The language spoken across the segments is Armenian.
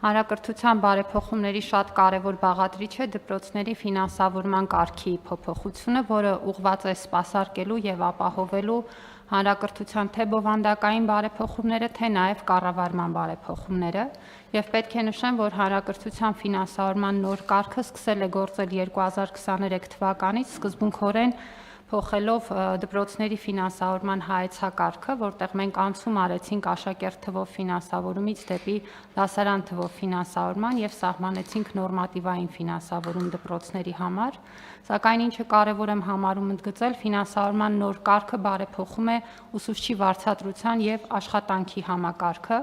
Հանրակրթության բարեփոխումների շատ կարևոր բաղադրիչ է դպրոցների ֆինանսավորման կարգի փոփոխությունը, որը ուղղված է սպասարկելու և ապահովելու հանրակրթության թե բովանդակային բարեփոխումները, թե նաև կառավարման բարեփոխումները, և պետք է նշեմ, որ հանրակրթության ֆինանսավորման նոր կարգը սկսել է գործել 2023 թվականից, սկզբունքորեն փոխելով դպրոցների ֆինանսավորման հայեցակարգը, որտեղ մենք անցում արեցինք աշակերտ թվով ֆինանսավորումից դեպի դասարան թվով ֆինանսավորման և սահմանեցինք նորմատիվային ֆինանսավորում դպրոցների համար, սակայն ինչը կարևոր եմ համարում ընդգծել, ֆինանսավորման նոր կարգը բարեփոխում է ուսուցչի վարձատրության և աշխատանքի համակարգը,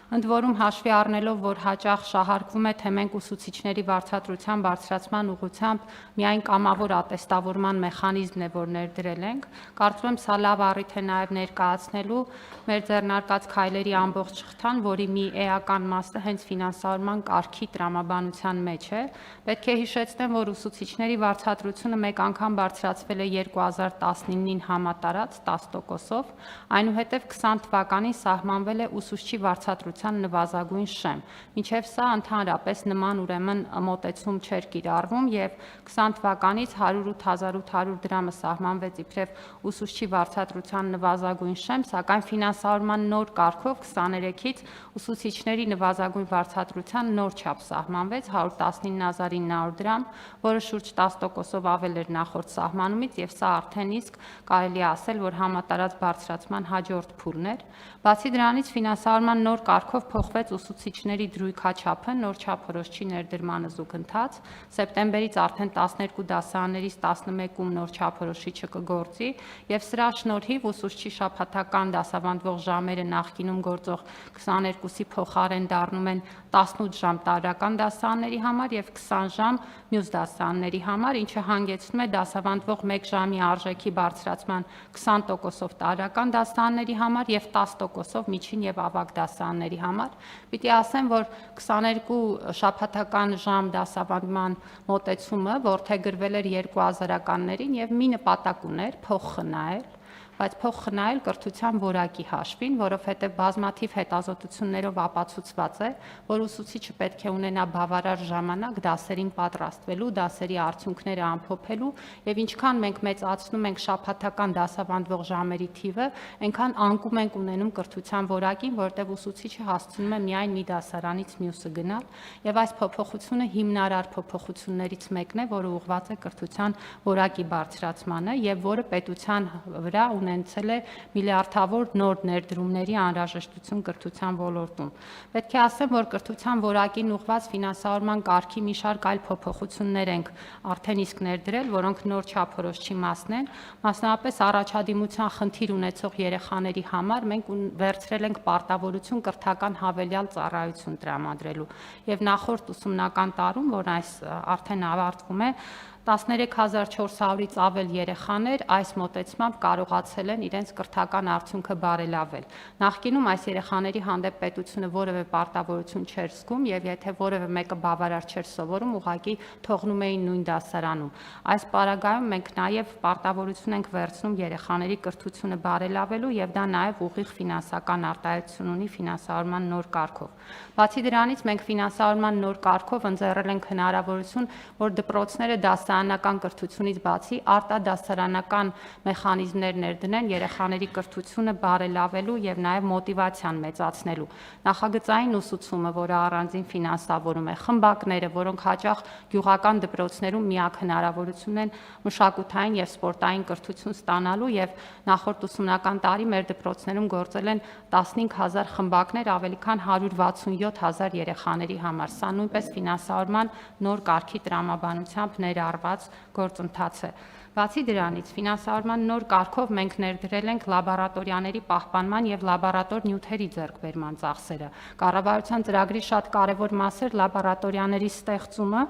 ընդ որում հաշվի առնելով, որ հաճախ շահարկվում է, թե մենք ուսուցիչների վարձատրության բարձրացման ուղղությամբ միայն կամավոր ատեստավորման մեխանիզմն է, որ ներդրել ենք, կարծում եմ սա լավ առիթ է նաև ներկայացնելու մեր ձեռնարկած քայլերի ամբողջ շղթան, որի մի էական մասը հենց ֆինանսավորման կարգի տրամաբանության մեջ է։ Պետք է հիշեցնեմ, որ ուսուցիչների վարձատրությունը մեկ անգամ բարձրացվել է 2019-ին համատարած 10%-ով, այնուհետև 20 թվականին սահմանվել է ուսուցչի վարձատրության նվազագույն շեմ, մինչև սա ընդհանրապես նման ուրեմն մոտեցում չէր կիրառվում և 20 թվականից 108,800 դրամը սահմանվեց իբրև ուսուցչի վարձատրության նվազագույն շեմ, սակայն ֆինանսավորման նոր կարգով 23-ից ուսուցիչների նվազագույն վարձատրության նոր չափ սահմանվեց 119,900 դրամ, որը շուրջ 10%-ով ավել էր նախորդ սահմանումից և սա արդեն իսկ կարելի է ասել, որ համատարած բարձրացման հաջորդ փուլն էր։ Բացի դրանից ֆինանսավորման նոր կարգով փոխվեց ուսուցիչների դրույքաչափը նոր չափորոշչի ներդրմանը զուգընթաց, սեպտեմբերից արդեն 12 դասարաններից 11-ում նոր չափորոշիչը կգործի և սրա շնորհիվ ուսուցչի շաբաթական դասավանդվող ժամերը նախկինում գործող 22-ի փոխարեն դառնում են 18 ժամ տարրական դասարանների համար և 20 ժամ մյուս դասարանների համար, ինչը հանգեցնում է դասավանդվող 1 ժամի արժեքի բարձրացման 20%-ով տարրական դասարանների համար և 10%-ով միջին և ավագ դասարանների համար։ Պիտի ասեմ, որ 22 շաբաթական ժամ դասավանդման մոտեցումը որդեգրվել էր 2000-ականներին և մի նպատակ ուներ՝ փող խնայել, բայց փող խնայել կրթության որակի հաշվին, որովհետև բազմաթիվ հետազոտություններով ապացուցված է, որ ուսուցիչը պետք է ունենա բավարար ժամանակ դասերին պատրաստվելու, դասերի արդյունքները ամփոփելու և ինչքան մենք մեծացնում ենք շաբաթական դասավանդվող ժամերի թիվը, այնքան անկում ենք ունենում կրթության որակին, որտեղ ուսուցիչը հասցնում է միայն մի դասարանից մյուսը գնալ և այս փոփոխությունը հիմնարար փոփոխություններից մեկն է, որը ուղղված է կրթության որակի բարձրացմանը և որը պետության վրա ունեցել է միլիարդավոր նոր ներդրումների անհրաժեշտություն կրթության ոլորտում։ Պետք է ասեմ, որ կրթության որակին ուղղված ֆինանսավորման կարգի մի շարք այլ փոփոխություններ ենք արդեն իսկ ներդրել, որոնք նոր չափորոշչի մասն են, մասնավորապես առաջադիմության խնդիր ունեցող երեխաների համար մենք վերցրել ենք պարտավորություն կրթական հավելյալ ծառայություն տրամադրելու և նախորդ ուսումնական տարում, որն այս արդեն ավարտվում է, 13,400-ից ավել երեխաներ այս մոտեցմամբ կարողացել են իրենց կրթական արդյունքը բարելավել։ Նախկինում այս երեխաների հանդեպ պետությունը որևէ պարտավորություն չէր զգում և եթե որևէ մեկը բավարար չէր սովորում, ուղղակի թողնում էին նույն դասարանում։ Այս պարագայում մենք նաև պարտավորություն ենք վերցնում երեխաների կրթությունը բարելավելու և դա նաև ուղիղ ֆինանսական արտահայտություն ունի ֆինանսավորման նոր կարգով։ Բացի դրանից մենք ֆինանսավորման նոր կարգով ընձեռել ենք հնարավորություն, որ դպրոցները դասարանական կրթությունից բացի արտադասարանական մեխանիզմներ ներդնեն երեխաների կրթությունը բարելավելու և նաև մոտիվացիան մեծացնելու։ Նախագծային ուսուցումը, որը առանձին ֆինանսավորում է, խմբակները, որոնք հաճախ գյուղական դպրոցներում միակ հնարավորությունն են մշակութային և սպորտային կրթություն ստանալու և նախորդ ուսումնական տարի մեր դպրոցներում գործել են 15,000 խմբակներ ավելի քան 167,000 երեխաների համար։ Սա նույնպես ֆինանսավորման նոր կարգի տրամաբանությամբ ներառված գործընթաց է։ Բացի դրանից, ֆինանսավորման նոր կարգով մենք ներդրել ենք լաբորատորիաների պահպանման և լաբորատոր նյութերի ձեռքբերման ծախսերը։ Կառավարության ծրագրի շատ կարևոր մաս էր լաբորատորիաների ստեղծումը,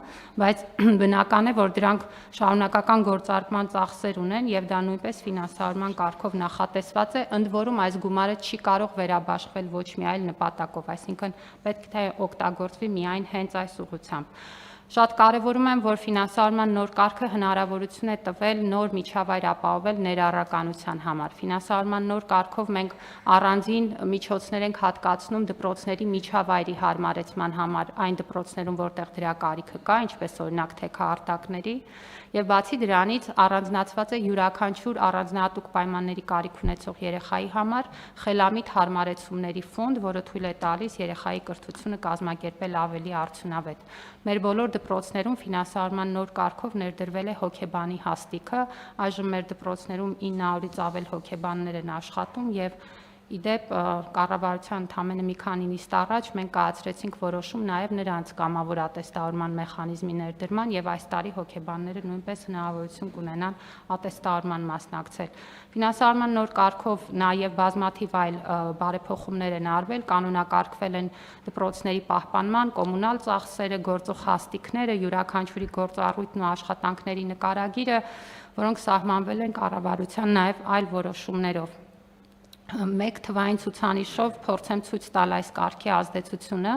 բայց բնական է, որ դրանք շարունակական գործարկման ծախսեր ունեն և դա նույնպես ֆինանսավորման կարգով նախատեսված է, ընդ որում այս գումարը չի կարող վերաբաշխվել ոչ մի այլ նպատակով, այսինքն պետք է օգտագործվի միայն հենց այս ուղղությամբ։ Շատ կարևորում եմ, որ ֆինանսավորման նոր կարգը հնարավորություն է տվել նոր միջավայր ապահովել ներառականության համար։ Ֆինանսավորման նոր կարգով մենք առանձին միջոցներ ենք հատկացնում դպրոցների միջավայրի հարմարեցման համար այն դպրոցներում, որտեղ դրա կարիքը կա, ինչպես օրինակ թեքահարտակների, եւ բացի դրանից առանձնացված է յուրաքանչյուր առանձնահատուկ պայմանների կարիք ունեցող երեխայի համար խելամիտ հարմարեցումների ֆոնդ, որը թույլ է տալիս երեխայի կրթությունը կազմակերպել ավելի արդյունավետ։ Մեր բոլոր դպրոցներում ֆինանսավորման նոր կարգով ներդրվել է հոգեբանի հաստիքը, այժմ մեր դպրոցներում 900-ից ավել հոգեբաններ են աշխատում եւ իդեպ կառավարության ընդամենը մի քանի նիստ առաջ մենք կայացրեցինք որոշում նաև նրանց կամավոր ատեստավորման մեխանիզմի ներդրման եւ այս տարի հոգեբանները նույնպես հնարավորություն կունենան ատեստավորման մասնակցել։ Ֆինանսավորման նոր կարգով նաև բազմաթիվ այլ բարեփոխումներ են արվել, կանոնակարգվել են դպրոցների պահպանման, կոմունալ ծախսերը, գործող հաստիկները, յուրաքանչյուրի գործառույթն ու աշխատանքների նկարագիրը, որոնք սահմանվել են կառավարության նաև այլ որոշումներով։ Մեկ թվային ցուցանիշով փորձեմ ցույց տալ այս կարգի ազդեցությունը։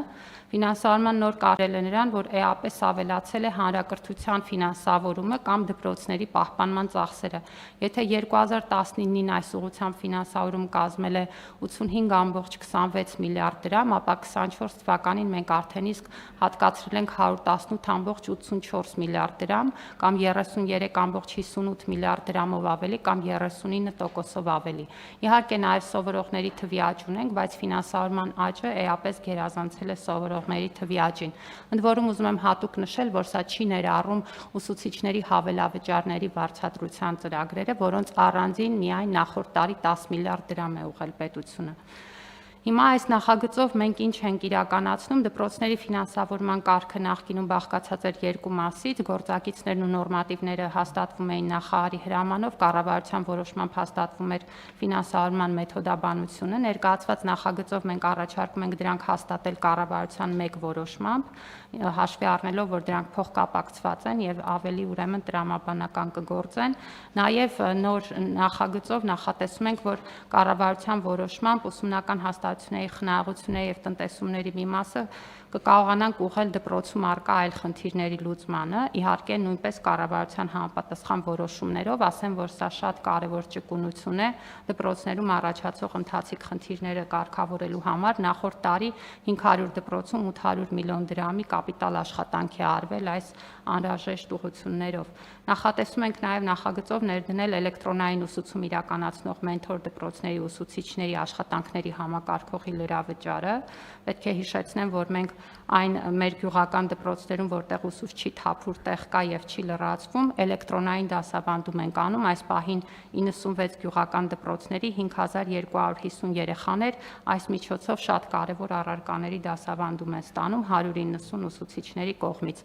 Ֆինանսավորման նոր կարգել է նրան, որ էապես ավելացել է հանրակրթության ֆինանսավորումը կամ դպրոցների պահպանման ծախսերը։ Եթե 2019-ին այս ուղղությամբ ֆինանսավորում կազմել է 85.26 միլիարդ դրամ, ապա 24 թվականին մենք արդեն իսկ հատկացրել ենք 118.84 միլիարդ դրամ կամ 33.58 միլիարդ դրամով ավելի կամ 39%-ով ավելի։ Իհարկե նաև սովորողների թվի աճ ունենք, բայց ֆինանսավորման աճը էապես գերազանցել է սովորողների թվի աճին։ Ընդ որում ուզում եմ հատուկ նշել, որ սա չի ներառում ուսուցիչների հավելավճարների վարձատրության ծրագրերը, որոնց առանձին միայն նախորդ տարի 10 միլիարդ դրամ է ուղղել պետությունը։ Հիմա այս նախագծով մենք ինչ ենք իրականացնում, դպրոցների ֆինանսավորման կարգը նախկինում բաղկացած էր երկու մասից, գործակիցներն ու նորմատիվները հաստատվում էին նախարարի հրամանով, կառավարության որոշմամբ հաստատվում էր ֆինանսավորման մեթոդաբանությունը, ներկայացված նախագծով մենք առաջարկում ենք դրանք հաստատել կառավարության մեկ որոշմամբ, հաշվի առնելով, որ դրանք փոխկապակցված են եւ ավելի ուրեմն տրամաբանական կգործեն, նաեւ նոր նախագծով նախատեսում ենք, որ կառավարության որոշմամբ ուսումնական հաստատությունների խնայողությունների եւ տնտեսումների մի մասը կկարողանանք ուղղել դպրոցում առկա այլ խնդիրների լուծմանը, իհարկե նույնպես կառավարության համապատասխան որոշումներով, ասեմ, որ սա շատ կարևոր ճկունություն է դպրոցներում առաջացող ընթացիկ խնդիրները կարգավորելու համար, նախորդ տարի 500 դպրոցում 800 միլիոն դրամի կապիտալ աշխատանք է արվել այս անհրաժեշտ ուղղություններով։ Նախատեսում ենք նաև նախագծով ներդնել էլեկտրոնային ուսուցում իրականացնող մենթոր դպրոցների ուսուցիչների աշխատանքների համակարգողի լրավճարը։ Պետք է հիշեցնեմ, որ մենք այն մեր գյուղական դպրոցներում, որտեղ ուսուցչի թափուր տեղ կա եւ չի լրացվում, էլեկտրոնային դասավանդում ենք անում, այս պահին 96 գյուղական դպրոցների 5250 երեխաներ այս միջոցով շատ կարևոր առարկաների դասավանդում են ստանում 190 ուսուցիչների կողմից։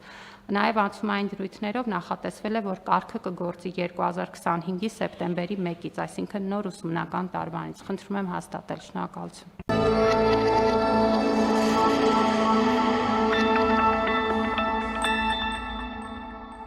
Նաև անցումային դրույթներով նախատեսվել է, որ կարգը կգործի 2025-ի սեպտեմբերի 1-ից, այսինքն նոր ուսումնական տարվանից։ Խնդրում եմ հաստատել։ Շնորհակալություն։